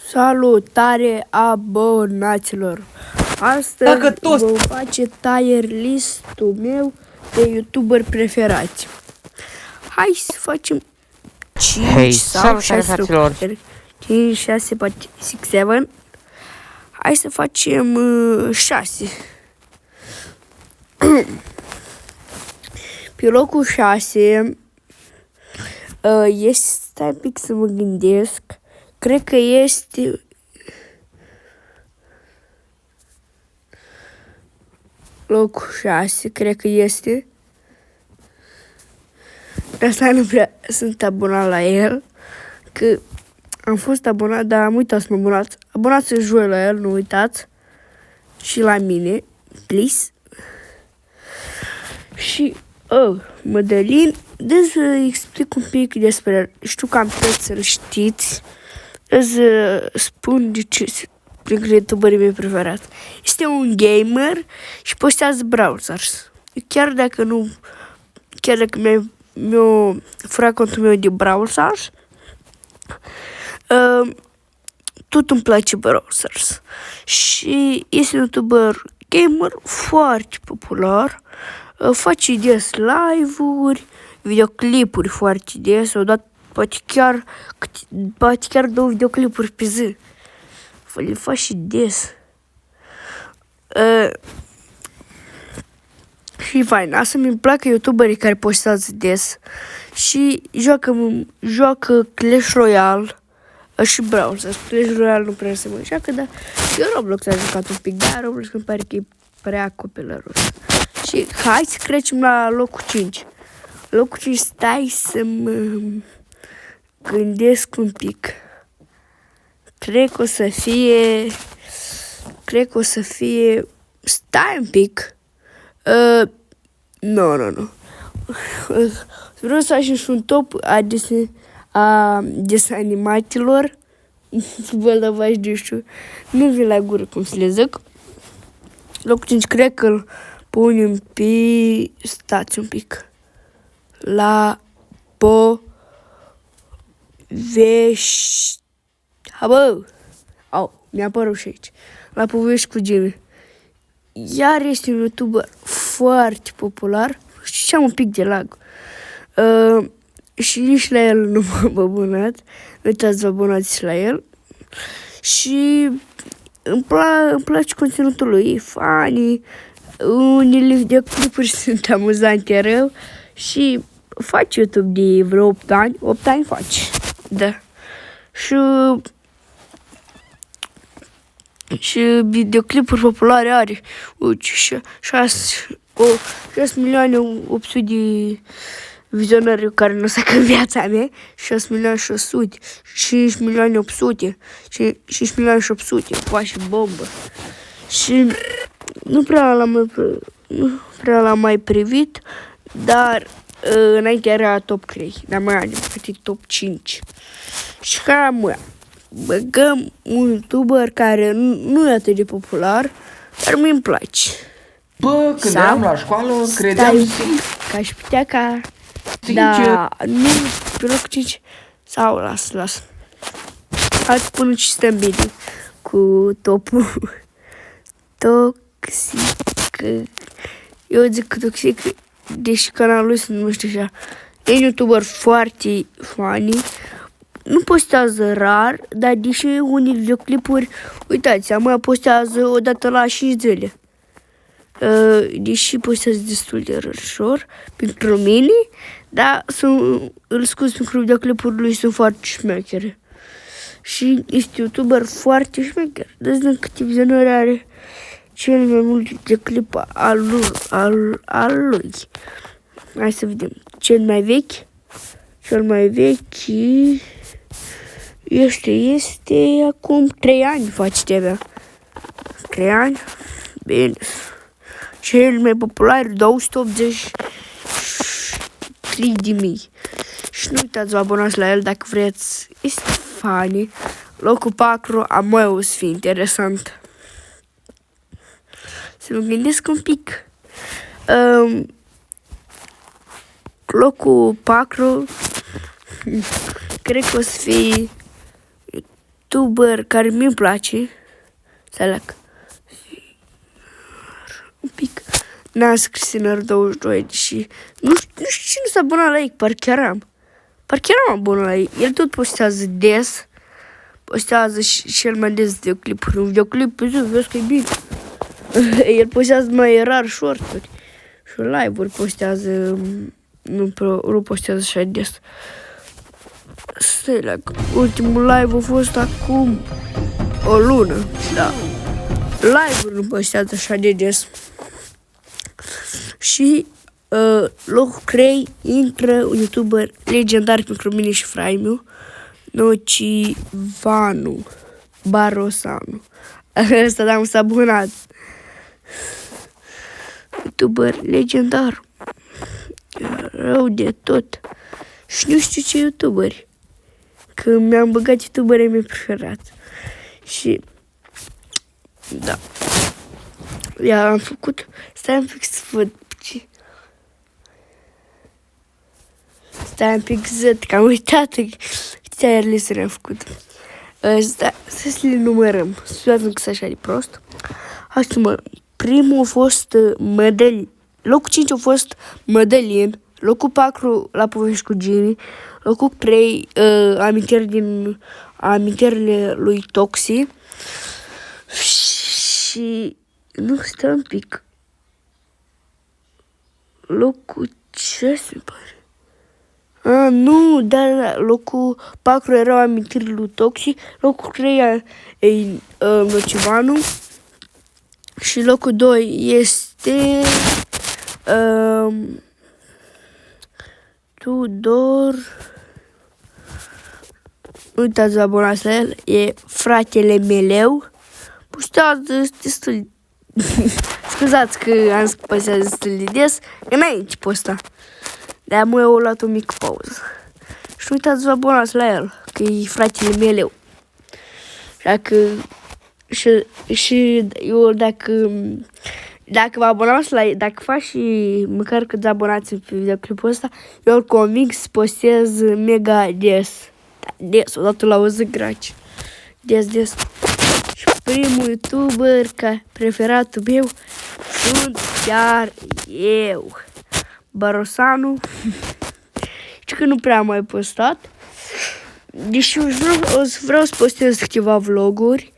Salutare abonaților! Astăzi vom face tier list-ul meu de YouTuber preferați. Hai să facem 5 sau 6 5, 6, 6, 7. Hai să facem 6. Pe locul 6 este, stai un pic să mă gândesc, cred că este locul 6, cred că este. De asta nu prea sunt abonat la el, că am fost abonat, dar am uitat să mă abonați. Abonați să joc la el, nu uitați. Și la mine, please. Și, Mădălin, de să explic un pic despre el. Știu că am puteți să-l știți. Să spun de ce printre youtuberii mei preferați. Este un gamer și postează Brawl Stars. Chiar dacă mi-a furat contul meu de Brawl Stars, tot îmi place Brawl Stars. Și este un youtuber gamer foarte popular. Face des live-uri, videoclipuri foarte des. O dat poate chiar 2 videoclipuri pe zi. Le fac și des. Și fain, asta mi-mi plac youtuberii care postează des și joacă Clash Royale și Brawl Stars. Clash Royale nu prea se mă joacă, dar eu Roblox am jucat un pic, dar Roblox îmi pare că e prea copilăros. Și hai să trecem la locul 5. Locul 5, stai să mă gândesc un pic. Cred că o să fie, stai un pic. Nu. Vreau să facem și un top a desanimatilor. Nu vin la gură cum să le zic. Locul 5 cred că îl punem pe... Stați un pic. La povești. Mi-a apărut și aici. La povești cu Jimmy. Iar este un youtuber foarte popular. Și am un pic de lag. Și nici la el nu m-am abonat. Uitați, vă abonați și la el. Și îmi place conținutul lui. E funny. Unele videoclipuri sunt amuzante rău. Și face YouTube de vreo 8 ani. 8 ani face. Da. Și videoclipuri populare are. Uite, 6.800.000 de vizionări care nu se în viața mea. 6.600.000, 5.800.000, 5.800.000, face bombă. Și nu prea l-am mai privit, dar înainte era top 3, dar mai am pregătit top 5. Și cam băgăm un youtuber care nu e atât de popular, dar mi-mi place. Bă, când eram la școală, credeam că aș putea ca... Da, nu, pe locul 5. Sau las. Hai să pun și stăm bine cu topul. Toxic. Eu zic că Toxic, deși canalul lui nu știu așa. E un youtuber foarte funny. Nu postează rar, dar deși unii videoclipuri, uitați, mai postează o dată la 5 zile. Deși postează destul de rășor pentru mine, dar îl scuz pentru videoclipuri lui sunt foarte șmechere. Și este youtuber foarte șmecher. Deci din câte vizionări are cel mai mult videoclip al lui. Hai să vedem. Cel mai vechi este acum 3 ani face TV. 3 ani? Bine. Cel mai popular 283.000. Și nu uitați să vă abonați la el dacă vreți. Este funny. Locul 4 o să fie interesant. Să mă gândesc un pic. Locul 4 cred că o să fie youtuber care mi-mi place. Stai lac. Un pic. Nas Cristianer 22 și nu știu cine s-a abonat la ei, parcă eram abonat la ei. El tot postează des. Postează și cel mai des videoclipuri. Un videoclip pe zi, vezi că e bine. El postează mai rar short-uri. Și live-uri postează. Nu postează așa des. Stai la ultimul live a fost acum o lună. Da. Live-uri nu postează așa de des. Și locul 3 intră un youtuber legendar pentru mine și fraii meu, Nocivanu Barosanu. Ăsta da, s-a abonat. Youtuber legendar. Rău de tot. Și nu știu ce youtuberi. Că mi-am băgat youtuberii mei preferați. Și da. Ia am făcut. Stai un pic să văd. Stai un pic zăt, că am uitat câte aerele să le-am făcut. Să le numărăm. Să că așa de prost. Hai să numărăm. Primul a fost Mădălin. Locul 5 a fost Mădălin. Locul 4 la povești cu Gini. Locul 3 amintirile lui Toxi. Și nu, stai un pic. Locul 6 mi pare. Nu, dar locul 4 erau amintirile lui Toxi, locul 3 e Nocivanu și locul 2 este Tudor. Uitați, vă abonați la el, e fratele meleu. Postează destul. Scuzați că am zis că postează destul de des, înainte posta. Dar mă eu luat o mică pauză. Și uitați, vă abonați la el, că e fratele meleu. Și eu dacă vă abonați la el, dacă faci și măcar cât vă abonați pe videoclipul ăsta, eu îl convinc să postez mega des. Des, odată la o zi graci. Des. Și primul youtuber preferatul meu sunt chiar eu. Barosanu. Și că nu prea am mai postat. Deși vreau să postez câteva vloguri.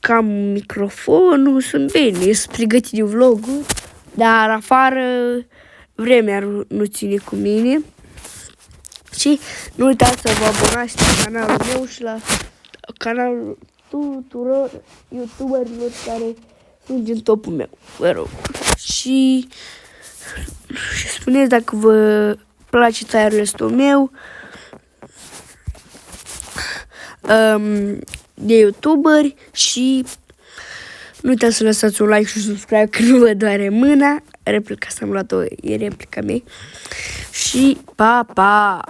Cam microfonul, sunt bine, sunt pregătit de vloguri. Dar afară vremea nu ține cu mine. Și nu uitați să vă abonați la canalul meu și la canalul tuturor youtuberilor care sunt din topul meu. Vă rog. Și spuneți dacă vă place tier-listul meu de youtuberi și nu uitați să lăsați un like și subscribe că nu vă doare mâna. Replica asta am luat-o, e replica mea. Și pa, pa!